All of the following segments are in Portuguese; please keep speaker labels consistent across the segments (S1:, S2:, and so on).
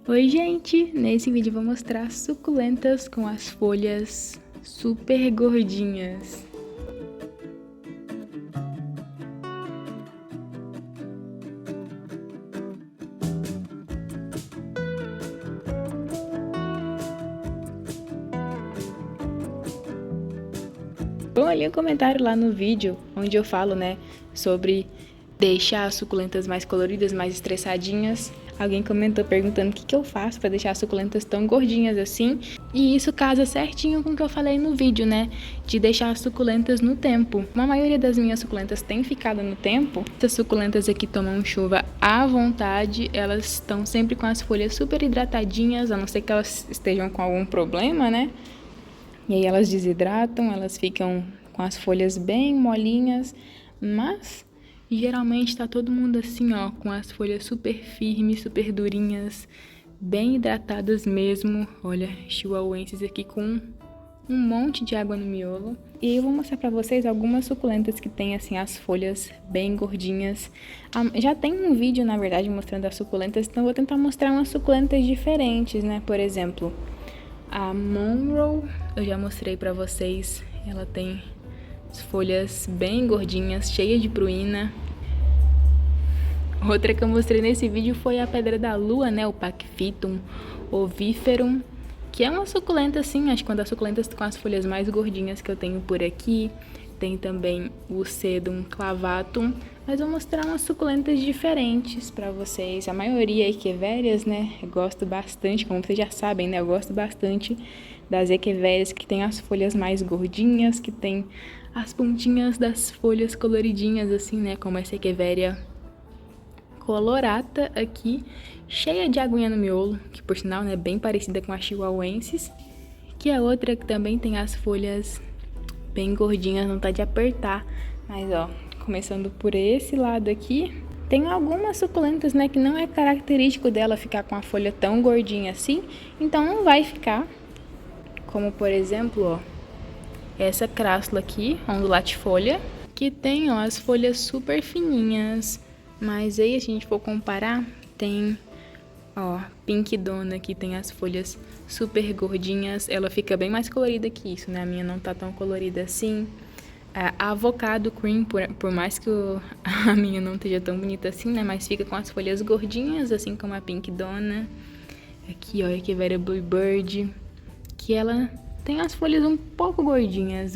S1: Oi gente, nesse vídeo eu vou mostrar suculentas com as folhas super gordinhas. Bom, ali um comentário lá no vídeo onde eu falo, sobre deixar as suculentas mais coloridas, mais estressadinhas. Alguém comentou perguntando o que eu faço para deixar as suculentas tão gordinhas assim. E isso casa certinho com o que eu falei no vídeo, de deixar as suculentas no tempo. A maioria das minhas suculentas tem ficado no tempo. Essas suculentas aqui tomam chuva à vontade. Elas estão sempre com as folhas super hidratadinhas, a não ser que elas estejam com algum problema, E aí elas desidratam, elas ficam com as folhas bem molinhas, mas geralmente tá todo mundo assim, com as folhas super firmes, super durinhas, bem hidratadas mesmo. Olha, chihuahuenses aqui com um monte de água no miolo. E eu vou mostrar pra vocês algumas suculentas que tem assim as folhas bem gordinhas. Já tem um vídeo, na verdade, mostrando as suculentas, então eu vou tentar mostrar umas suculentas diferentes, Por exemplo, a Monroe, eu já mostrei pra vocês, ela tem as folhas bem gordinhas, cheias de pruína. Outra que eu mostrei nesse vídeo foi a Pedra da Lua, o Pachyphytum oviferum, que é uma suculenta assim, acho que uma das suculentas com as folhas mais gordinhas que eu tenho por aqui. Tem também o Sedum clavatum, mas vou mostrar umas suculentas diferentes pra vocês. A maioria é equevérias, Eu gosto bastante, como vocês já sabem, Eu gosto bastante das equevérias que tem as folhas mais gordinhas, que tem as pontinhas das folhas coloridinhas assim, Como essa equevéria colorata aqui, cheia de aguinha no miolo, que por sinal, é bem parecida com a chihuahuensis. Que é outra que também tem as folhas bem gordinhas, não tá de apertar. Mas começando por esse lado aqui, tem algumas suculentas, que não é característico dela ficar com a folha tão gordinha assim, então não vai ficar. Como por exemplo, essa crassula aqui, ondulatifolia, que tem as folhas super fininhas. Mas aí, se a gente for comparar, tem Pink Donna, que tem as folhas super gordinhas. Ela fica bem mais colorida que isso, A minha não tá tão colorida assim. A Avocado Cream, por mais que a minha não esteja tão bonita assim, Mas fica com as folhas gordinhas, assim como a Pink Donna. Aqui, a Echeveria Bluebird, que ela tem as folhas um pouco gordinhas,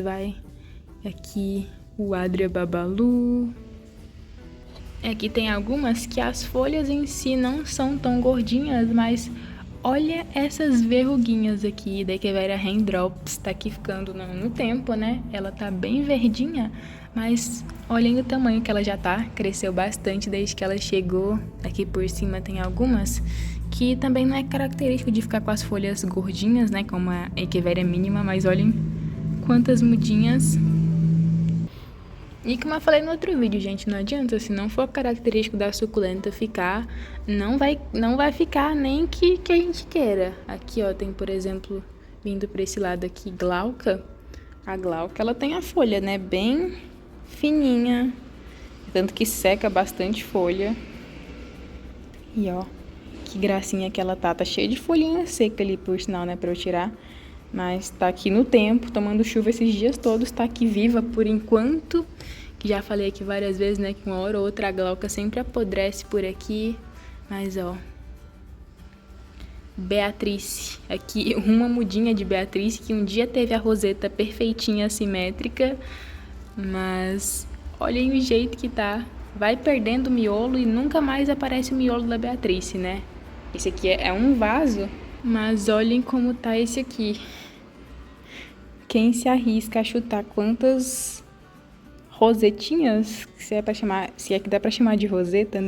S1: Aqui, o Adria Babalu. Aqui tem algumas que as folhas em si não são tão gordinhas, mas olha essas verruguinhas aqui da Echeveria Raindrops, tá aqui ficando no tempo, Ela tá bem verdinha, mas olhem o tamanho que ela já tá, cresceu bastante desde que ela chegou. Aqui por cima tem algumas que também não é característico de ficar com as folhas gordinhas, Como a Echeveria mínima, mas olhem quantas mudinhas. E como eu falei no outro vídeo, gente, não adianta, se não for característico da suculenta ficar, não vai ficar nem que a gente queira. Aqui, tem, por exemplo, vindo para esse lado aqui, glauca. A glauca, ela tem a folha, bem fininha, tanto que seca bastante folha. E que gracinha que ela tá cheia de folhinha seca ali, por sinal, pra eu tirar. Mas tá aqui no tempo, tomando chuva esses dias todos, tá aqui viva por enquanto. Que já falei aqui várias vezes, que uma hora ou outra a glauca sempre apodrece por aqui. Mas, Beatrice. Aqui uma mudinha de Beatrice que um dia teve a roseta perfeitinha, simétrica. Mas olhem o jeito que tá. Vai perdendo o miolo e nunca mais aparece o miolo da Beatrice, Esse aqui é um vaso, mas olhem como tá esse aqui. Quem se arrisca a chutar quantas rosetinhas, se é que dá pra chamar de roseta,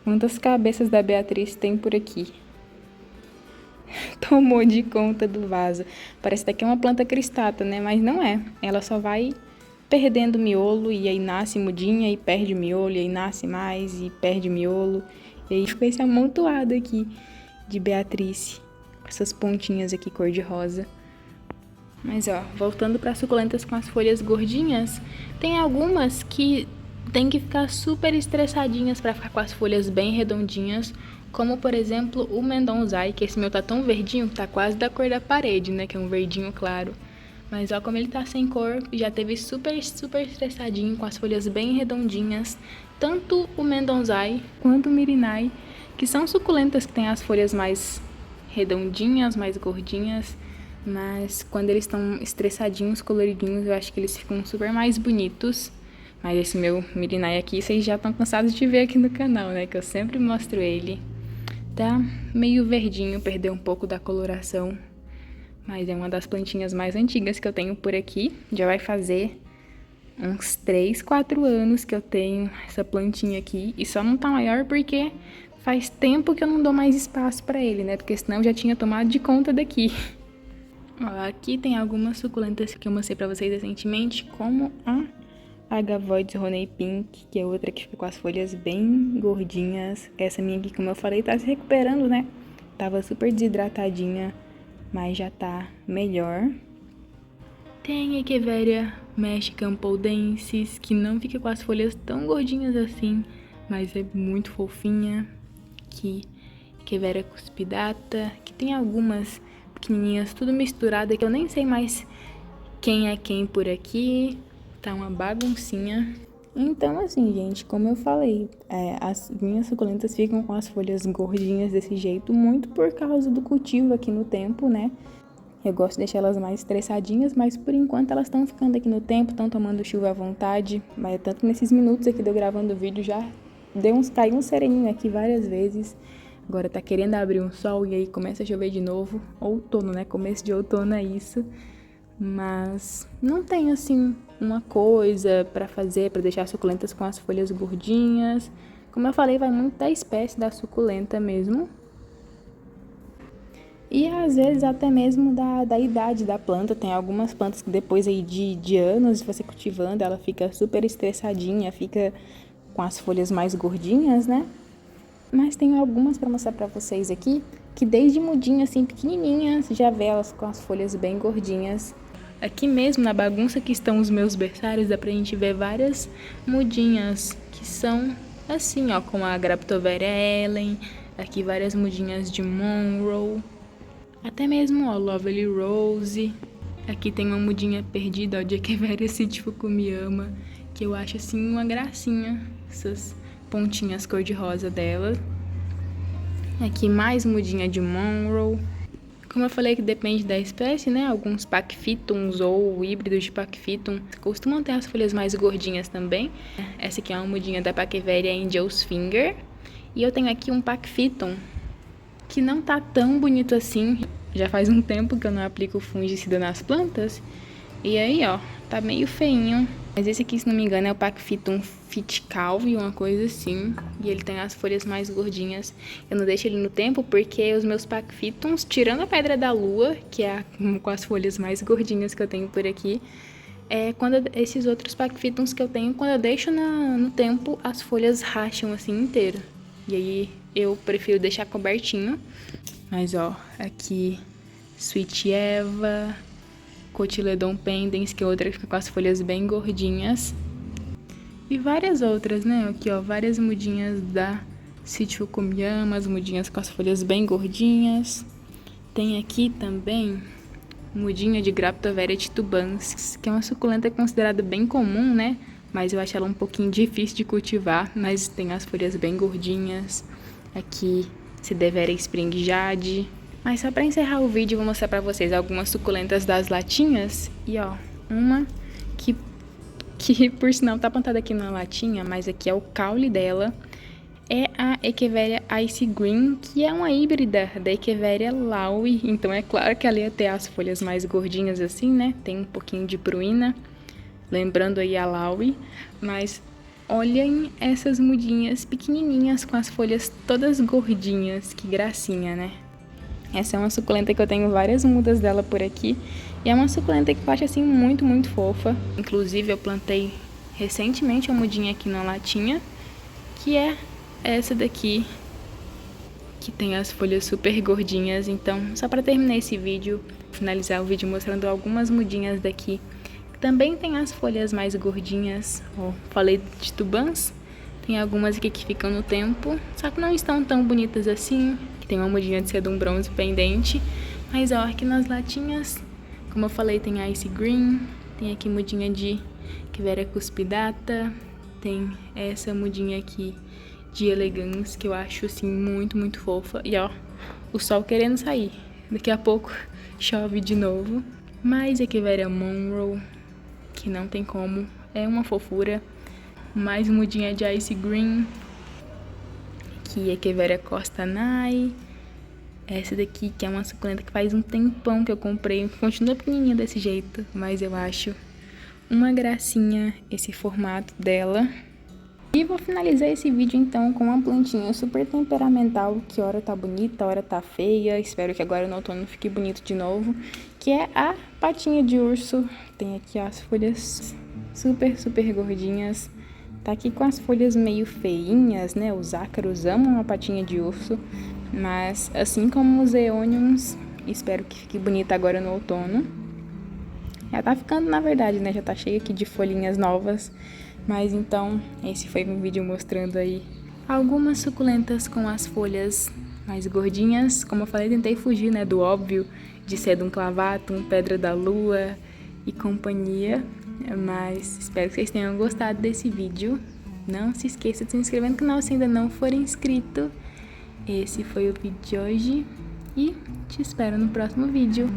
S1: Quantas cabeças da Beatriz tem por aqui? Tomou de conta do vaso. Parece até que é uma planta cristata, Mas não é. Ela só vai perdendo miolo e aí nasce mudinha e perde miolo, e aí nasce mais e perde miolo. E aí ficou esse amontoado aqui de Beatriz, com essas pontinhas aqui cor de rosa. Mas voltando para suculentas com as folhas gordinhas, tem algumas que tem que ficar super estressadinhas para ficar com as folhas bem redondinhas. Como, por exemplo, o Mendonzai, que esse meu tá tão verdinho que tá quase da cor da parede, né? Que é um verdinho claro. Mas ó como ele tá sem cor, já teve super estressadinho, com as folhas bem redondinhas. Tanto o Mendonzai quanto o Mirinai, que são suculentas que têm as folhas mais redondinhas, mais gordinhas. Mas quando eles estão estressadinhos, coloridinhos, eu acho que eles ficam super mais bonitos. Mas esse meu Mirinai aqui, vocês já estão cansados de ver aqui no canal, né? Que eu sempre mostro ele. Tá meio verdinho, perdeu um pouco da coloração. Mas é uma das plantinhas mais antigas que eu tenho por aqui. Já vai fazer uns 3, 4 anos que eu tenho essa plantinha aqui. E só não tá maior porque faz tempo que eu não dou mais espaço pra ele, né? Porque senão eu já tinha tomado de conta daqui. Ó, aqui tem algumas suculentas que eu mostrei pra vocês recentemente, como a Agavoides Honey Pink, que é outra que fica com as folhas bem gordinhas. Essa minha aqui, como eu falei, tá se recuperando, né? Tava super desidratadinha, mas já tá melhor. Tem a Echeveria mexicampodensis, que não fica com as folhas tão gordinhas assim, mas é muito fofinha. Aqui, Echeveria cuspidata, que tem algumas pequenininhas, tudo misturado, que eu nem sei mais quem é quem por aqui. Tá uma baguncinha. Então, assim, gente, como eu falei, as minhas suculentas ficam com as folhas gordinhas desse jeito, muito por causa do cultivo aqui no tempo, né? Eu gosto de deixar elas mais estressadinhas, mas por enquanto elas estão ficando aqui no tempo, estão tomando chuva à vontade. Mas tanto que nesses minutos aqui de eu gravando o vídeo já caiu um sereninho aqui várias vezes. Agora tá querendo abrir um sol e aí começa a chover de novo. Outono, né? Começo de outono é isso. Mas não tem, assim, uma coisa pra fazer, pra deixar as suculentas com as folhas gordinhas. Como eu falei, vai muito da espécie da suculenta mesmo. E às vezes até mesmo da idade da planta. Tem algumas plantas que depois aí de anos você cultivando, ela fica super estressadinha, fica com as folhas mais gordinhas, né? Mas tem algumas pra mostrar pra vocês aqui, que desde mudinha assim, pequenininhas, já vê elas com as folhas bem gordinhas. Aqui mesmo, na bagunça que estão os meus berçários, dá pra gente ver várias mudinhas que são assim, ó, como a Graptoveria Ellen, aqui várias mudinhas de Monroe, até mesmo, ó, Lovely Rose. Aqui tem uma mudinha perdida, ó, de Echeveria Fukuyama, que eu acho assim uma gracinha, essas pontinhas cor-de-rosa dela. Aqui mais mudinha de Monroe. Como eu falei que depende da espécie, né? Alguns Pachyphytums ou híbridos de Pachyphytum costumam ter as folhas mais gordinhas também. Essa aqui é uma mudinha da Pachyveria Angel's Finger. E eu tenho aqui um Pachyphytum que não tá tão bonito assim. Já faz um tempo que eu não aplico fungicida nas plantas. E aí, ó, tá meio feinho. Mas esse aqui, se não me engano, é o Pachyphytum Fitzcalvi, uma coisa assim. E ele tem as folhas mais gordinhas. Eu não deixo ele no tempo porque os meus Pachyphytums, tirando a Pedra da Lua, que é com as folhas mais gordinhas que eu tenho por aqui, esses outros Pachyphytums que eu tenho, quando eu deixo no tempo, as folhas racham assim inteiro. E aí eu prefiro deixar cobertinho. Mas ó, aqui Sweet Eva, Cotyledon pendens, que é outra que fica com as folhas bem gordinhas. E várias outras, né? Aqui, ó, várias mudinhas da Fukuyama, as mudinhas com as folhas bem gordinhas. Tem aqui também mudinha de Graptoveria titubensis, que é uma suculenta considerada bem comum, né? Mas eu acho ela um pouquinho difícil de cultivar, mas tem as folhas bem gordinhas. Aqui, Sideveria Spring Jade. Mas só pra encerrar o vídeo, eu vou mostrar pra vocês algumas suculentas das latinhas. E ó, uma que por sinal tá plantada aqui na latinha, mas aqui é o caule dela. É a Echeveria Ice Green, que é uma híbrida da Echeveria Laui. Então é claro que ela ia ter as folhas mais gordinhas assim, né? Tem um pouquinho de pruína, lembrando aí a Laui. Mas olhem essas mudinhas pequenininhas com as folhas todas gordinhas, que gracinha, né? Essa é uma suculenta que eu tenho várias mudas dela por aqui. E é uma suculenta que eu acho assim muito, muito fofa. Inclusive eu plantei recentemente uma mudinha aqui na latinha, que é essa daqui, que tem as folhas super gordinhas. Então, só pra terminar esse vídeo, finalizar o vídeo mostrando algumas mudinhas daqui, que também tem as folhas mais gordinhas. Ó, falei de tubans, Tem algumas aqui que ficam no tempo, só que não estão tão bonitas assim. Que tem uma mudinha de sedum bronze pendente. Mas ó, aqui nas latinhas, como eu falei, tem Ice Green. Tem aqui mudinha de Quivera cuspidata. Tem essa mudinha aqui de Elegance, que eu acho assim muito, muito fofa. E ó, o sol querendo sair. Daqui a pouco chove de novo. Mais a Quivera Monroe, que não tem como, é uma fofura. Mais mudinha de Ice Green. Aqui a Quivera Costa Nai. Essa daqui que é uma suculenta que faz um tempão que eu comprei. Continua pequenininha desse jeito, mas eu acho uma gracinha esse formato dela. E vou finalizar esse vídeo então com uma plantinha super temperamental, que hora tá bonita, hora tá feia. Espero que agora no outono fique bonito de novo. Que é a patinha de urso. Tem aqui as folhas super, super gordinhas. Tá aqui com as folhas meio feinhas, né? Os ácaros amam a patinha de urso. Mas assim como os eôniums, espero que fique bonita agora no outono. Já tá ficando, na verdade, né? Já tá cheio aqui de folhinhas novas. Mas então, esse foi um vídeo mostrando aí algumas suculentas com as folhas mais gordinhas. Como eu falei, tentei fugir, né, do óbvio de sedum clavatum, pedra da lua e companhia. Mas espero que vocês tenham gostado desse vídeo. Não se esqueça de se inscrever no canal se ainda não for inscrito. Esse foi o vídeo de hoje e te espero no próximo vídeo.